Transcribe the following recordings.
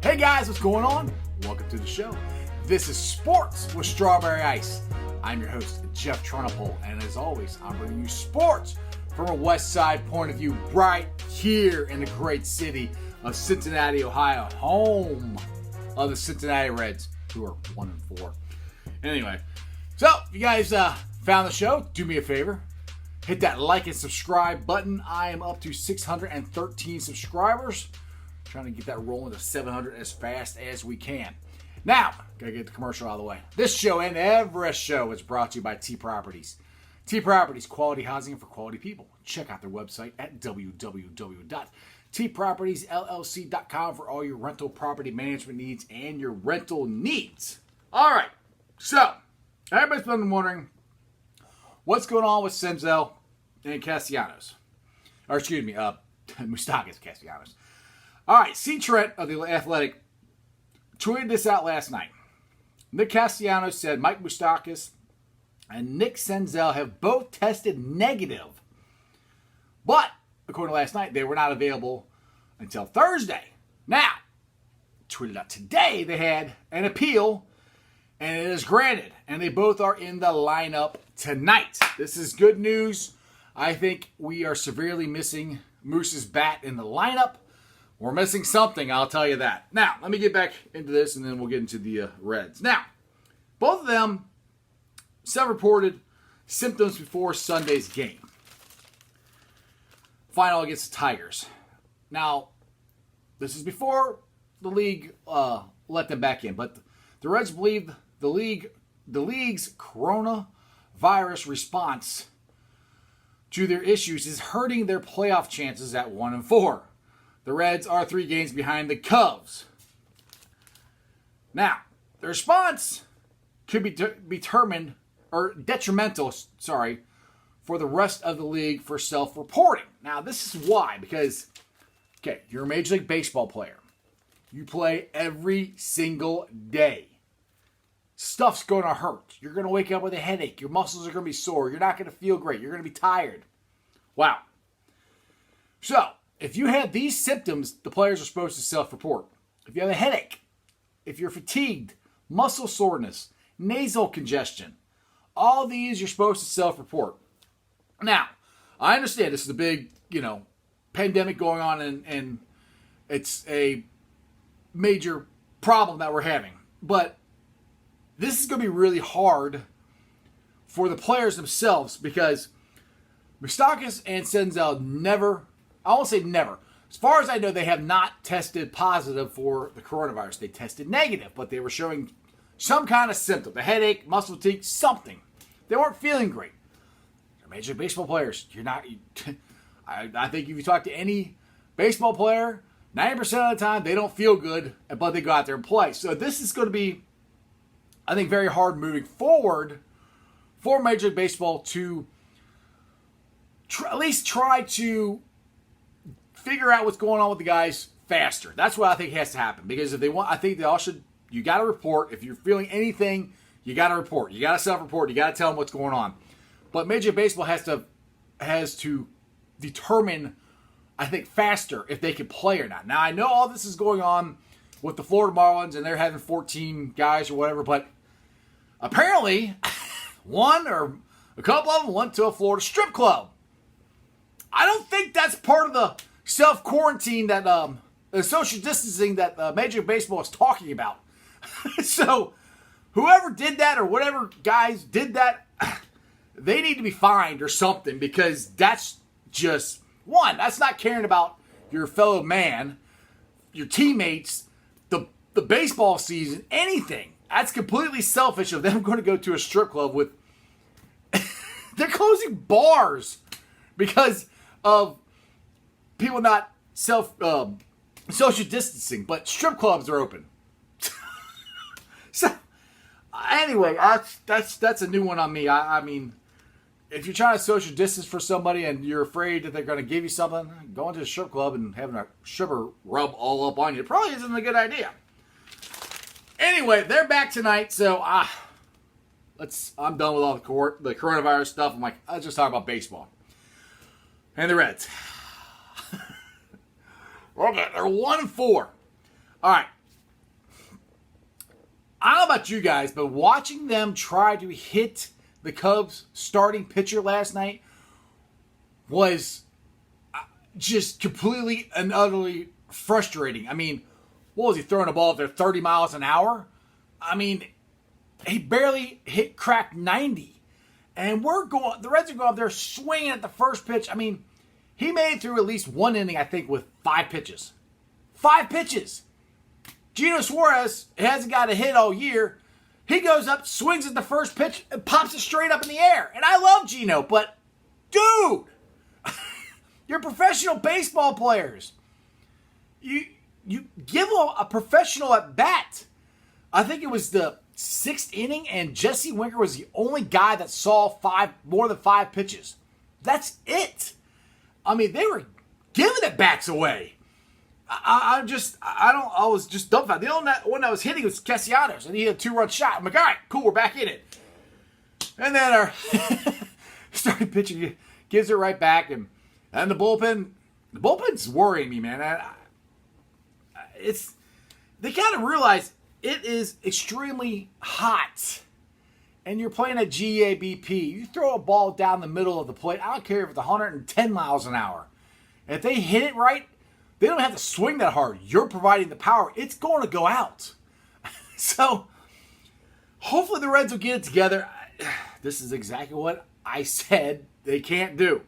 Hey guys, what's going on? Welcome to the show. This is Sports with Strawberry Ice. I'm your host, Jeff Trunapole, and as always, I'm bringing you sports from a West Side point of view right here in the great city of Cincinnati, Ohio, home of the Cincinnati Reds, who are 1-4. Anyway, so if you guys found the show, do me a favor. Hit that like and subscribe button. I am up to 613 subscribers. Trying to get that rolling to 700 as fast as we can. Now, gotta get the commercial out of the way. This show and every show is brought to you by T Properties. T Properties, quality housing for quality people. Check out their website at www.tpropertiesllc.com for all your rental property management needs and your rental needs. All right, so everybody's been wondering what's going on with Senzel and Castellanos. Or excuse me, Moustakas and Castellanos. All right, C. Trent of The Athletic tweeted this out last night. Nick Castellanos said Mike Moustakas and Nick Senzel have both tested negative. But, according to last night, they were not available until Thursday. Now, tweeted out today they had an appeal, and it is granted. And they both are in the lineup tonight. This is good news. I think we are severely missing Moose's bat in the lineup. We're missing something, I'll tell you that. Now, let me get back into this, and then we'll get into the Reds. Now, both of them self-reported symptoms before Sunday's game. Final against the Tigers. Now, this is before the league let them back in, but the Reds believe the league's coronavirus response to their issues is hurting their playoff chances at 1-4. The Reds are 3 games behind the Cubs. Now, the response could be determined or detrimental, for the rest of the league for self-reporting. Now, this is why, because, okay, you're a Major League Baseball player. You play every single day. Stuff's going to hurt. You're going to wake up with a headache. Your muscles are going to be sore. You're not going to feel great. You're going to be tired. Wow. So, if you have these symptoms, the players are supposed to self-report. If you have a headache, if you're fatigued, muscle soreness, nasal congestion, all these you're supposed to self-report. Now, I understand this is a big, pandemic going on and it's a major problem that we're having. But this is going to be really hard for the players themselves because Moustakas and Senzel I won't say never. As far as I know, they have not tested positive for the coronavirus. They tested negative, but they were showing some kind of symptom. A headache, muscle fatigue, something. They weren't feeling great. They're Major League Baseball players. I think if you talk to any baseball player, 90% of the time, they don't feel good, but they go out there and play. So this is going to be, I think, very hard moving forward for Major League Baseball to at least try to figure out what's going on with the guys faster. That's what I think has to happen. Because if they want, I think they all should, you got to report. If you're feeling anything, you got to report. You got to self-report. You got to tell them what's going on. But Major League Baseball has to determine, I think, faster if they can play or not. Now, I know all this is going on with the Florida Marlins and they're having 14 guys or whatever, but apparently one or a couple of them went to a Florida strip club. I don't think that's part of the self-quarantine that the social distancing that Major League Baseball is talking about. So whoever did that or whatever guys did that, they need to be fined or something because that's just, one, that's not caring about your fellow man, your teammates, the baseball season, anything. That's completely selfish of them going to go to a strip club with... They're closing bars because of people not social distancing, but strip clubs are open. So, anyway, that's a new one on me. I mean, if you're trying to social distance for somebody and you're afraid that they're going to give you something, going to a strip club and having a sugar rub all up on you probably isn't a good idea. Anyway, they're back tonight, so I'm done with all the coronavirus stuff. I'm like, let's just talk about baseball. And the Reds. Okay, they're 1-4. All right, I don't know about you guys, but watching them try to hit the Cubs starting pitcher last night was just completely and utterly frustrating. I mean, what was he throwing a ball up there 30 miles an hour? I mean, he barely cracked 90. And the Reds are going up there swinging at the first pitch. I mean, he made it through at least one inning, I think, with 5 pitches. 5 pitches. Gino Suarez hasn't got a hit all year. He goes up, swings at the first pitch, and pops it straight up in the air. And I love Gino, but dude, you're professional baseball players. You give a professional at bat. I think it was the 6th inning, and Jesse Winker was the only guy that saw more than 5 pitches. That's it. I mean, they were giving at bats away. I was just dumbfounded. The only one that was hitting was Castellanos, and he had a 2-run shot. I'm like, all right, cool, we're back in it. And then our starting pitcher gives it right back, and the bullpen's worrying me, man. They kind of realize it is extremely hot, and you're playing at GABP. You throw a ball down the middle of the plate, I don't care if it's 110 miles an hour. If they hit it right, they don't have to swing that hard. You're providing the power. It's going to go out. So, hopefully the Reds will get it together. This is exactly what I said they can't do.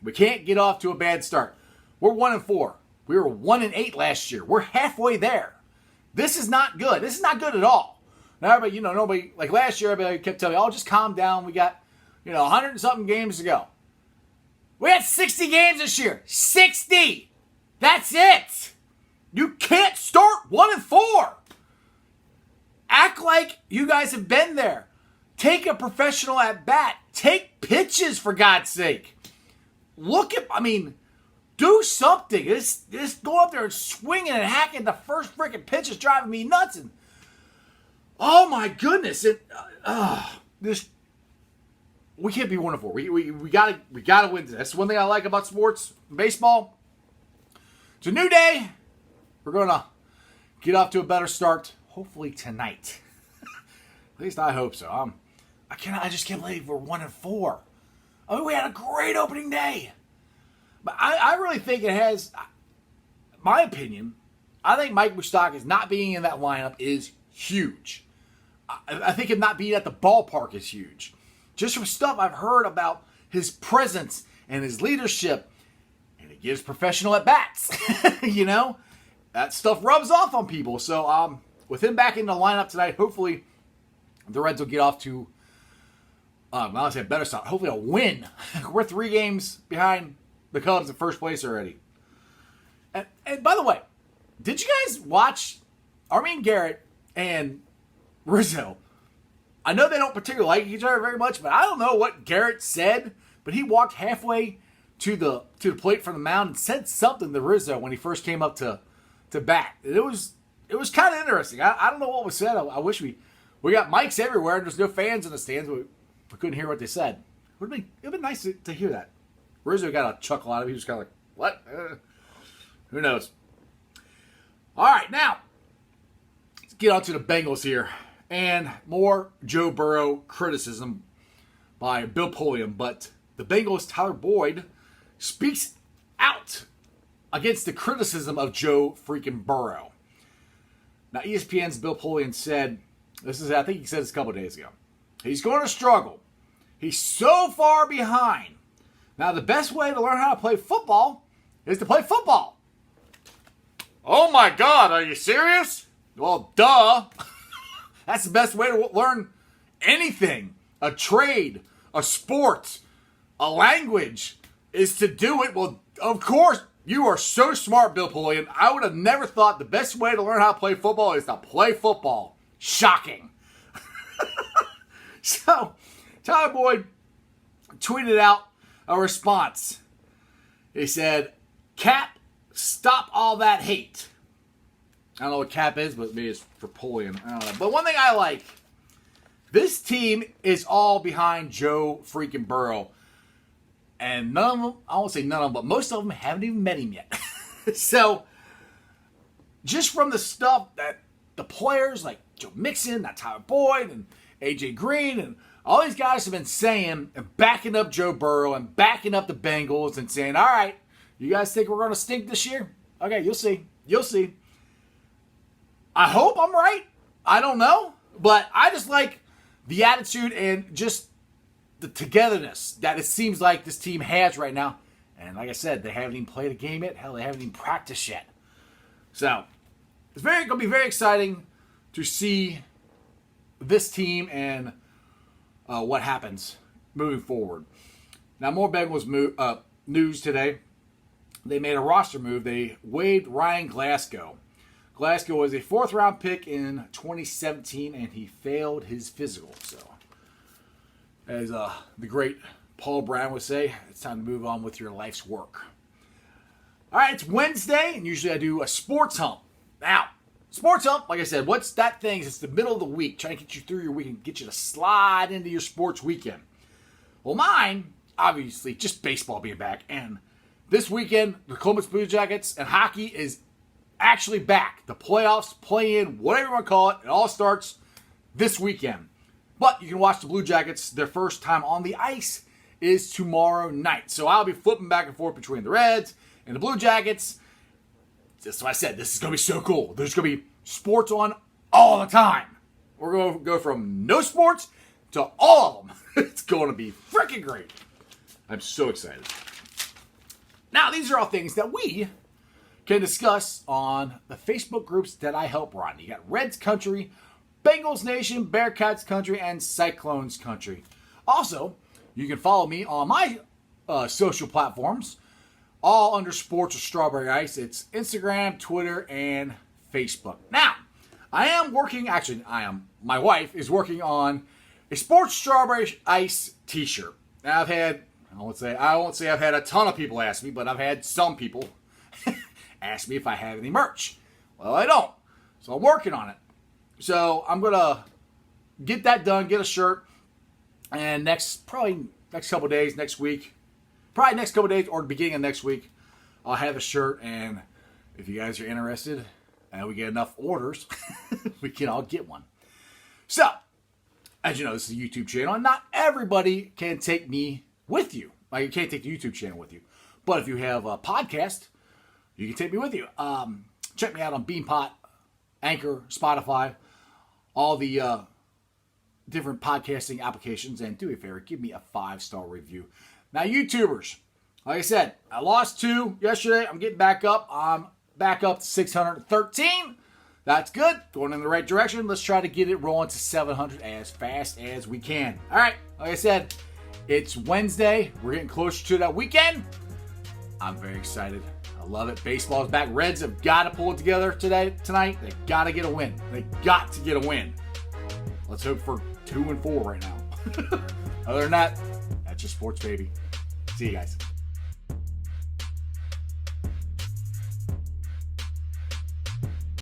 We can't get off to a bad start. We're 1-4. We were 1-8 last year. We're halfway there. This is not good. This is not good at all. Now, everybody, nobody, like last year, everybody kept telling me, oh, just calm down. We got, 100 and something games to go. We had 60 games this year. 60! That's it! You can't start 1-4. Act like you guys have been there. Take a professional at bat. Take pitches, for God's sake. Do something. This go up there and swinging and hacking the first freaking pitch is driving me nuts. And oh my goodness, we can't be 1-4. We gotta win this. That's one thing I like about sports, baseball. It's a new day. We're gonna get off to a better start, hopefully tonight. At least I hope so. I just can't believe we're 1-4. I mean, we had a great opening day. But I really think it has, my opinion, I think Mike Moustakas not being in that lineup is huge. I think him not being at the ballpark is huge. Just from stuff I've heard about his presence and his leadership, and he gives professional at-bats. That stuff rubs off on people. So with him back in the lineup tonight, hopefully the Reds will get off to, I want to say a better start. Hopefully a win. We're 3 games behind the Cubs in first place already. And by the way, did you guys watch Armin Garrett and Rizzo? I know they don't particularly like each other very much, but I don't know what Garrett said, but he walked halfway to the plate from the mound and said something to Rizzo when he first came up to bat. It was kind of interesting. I don't know what was said. I wish we got mics everywhere and there's no fans in the stands, but we couldn't hear what they said. It would have been nice to hear that. Rizzo got a chuckle out of it. He was kind of like, what? Who knows? All right, now, let's get on to the Bengals here. And more JoeBurrow criticism by Bill Polian. But the Bengals' Tyler Boyd speaks out against the criticism of Joe freaking Burrow. Now, ESPN's Bill Polian said, I think he said this a couple days ago, he's going to struggle. He's so far behind. Now, the best way to learn how to play football is to play football. Oh my God, are you serious? Well, duh. That's the best way to learn anything. A trade, a sport, a language, is to do it. Well, of course, you are so smart, Bill Polian. I would have never thought the best way to learn how to play football is to play football. Shocking. So, Tyler Boyd tweeted out a response. He said, Cap, stop all that hate. I don't know what Cap is, but maybe it's for Polian. I don't know. But one thing I like, this team is all behind Joe freaking Burrow. And none of them, I won't say none of them, but most of them haven't even met him yet. So, just from the stuff that the players like Joe Mixon, not Tyler Boyd, and AJ Green, and all these guys have been saying and backing up Joe Burrow and backing up the Bengals and saying, all right, you guys think we're going to stink this year? Okay, you'll see. You'll see. I hope I'm right. I don't know. But I just like the attitude and just the togetherness that it seems like this team has right now. And like I said, they haven't even played a game yet. Hell, they haven't even practiced yet. So it's going to be very exciting to see this team and what happens moving forward. Now, more Bengals news today. They made a roster move. They waived Ryan Glasgow. Glasgow was a 4th-round pick in 2017, and he failed his physical. So, as the great Paul Brown would say, it's time to move on with your life's work. All right, it's Wednesday, and usually I do a sports hump. Now, sports hump, like I said, what's that thing? It's the middle of the week, trying to get you through your week and get you to slide into your sports weekend. Well, mine, obviously, just baseball being back. And this weekend, the Columbus Blue Jackets and hockey is actually back. The playoffs, play-in, whatever you want to call it, it all starts this weekend. But you can watch the Blue Jackets. Their first time on the ice is tomorrow night. So I'll be flipping back and forth between the Reds and the Blue Jackets. That's what I said. This is going to be so cool. There's going to be sports on all the time. We're going to go from no sports to all of them. It's going to be freaking great. I'm so excited. Now, these are all things that we can discuss on the Facebook groups that I help run. You got Reds Country, Bengals Nation, Bearcats Country, and Cyclones Country. Also, you can follow me on my social platforms, all under Sports with Strawberry Ice. It's Instagram, Twitter, and Facebook. Now, my wife is working on a Sports Strawberry Ice t-shirt. Now, I won't say I've had a ton of people ask me, but I've had some people ask me if I have any merch. Well, I don't. So I'm working on it. So I'm going to get that done, get a shirt, and probably next couple days, next week, probably next couple days or the beginning of next week, I'll have a shirt. And if you guys are interested and we get enough orders, we can all get one. So, as you know, this is a YouTube channel, and not everybody can take me with you. Like, you can't take the YouTube channel with you. But if you have a podcast, you can take me with you. Check me out on Beanpot, Anchor, Spotify, all the different podcasting applications. And do me a favor, give me a 5-star review. Now, YouTubers, like I said, I lost 2 yesterday. I'm getting back up. I'm back up to 613. That's good. Going in the right direction. Let's try to get it rolling to 700 as fast as we can. All right. Like I said, it's Wednesday. We're getting closer to that weekend. I'm very excited. I love it. Baseball's back. Reds have got to pull it together tonight. They got to get a win. They got to get a win. Let's hope for 2-4 right now. Other than that, that's your sports, baby. See you guys.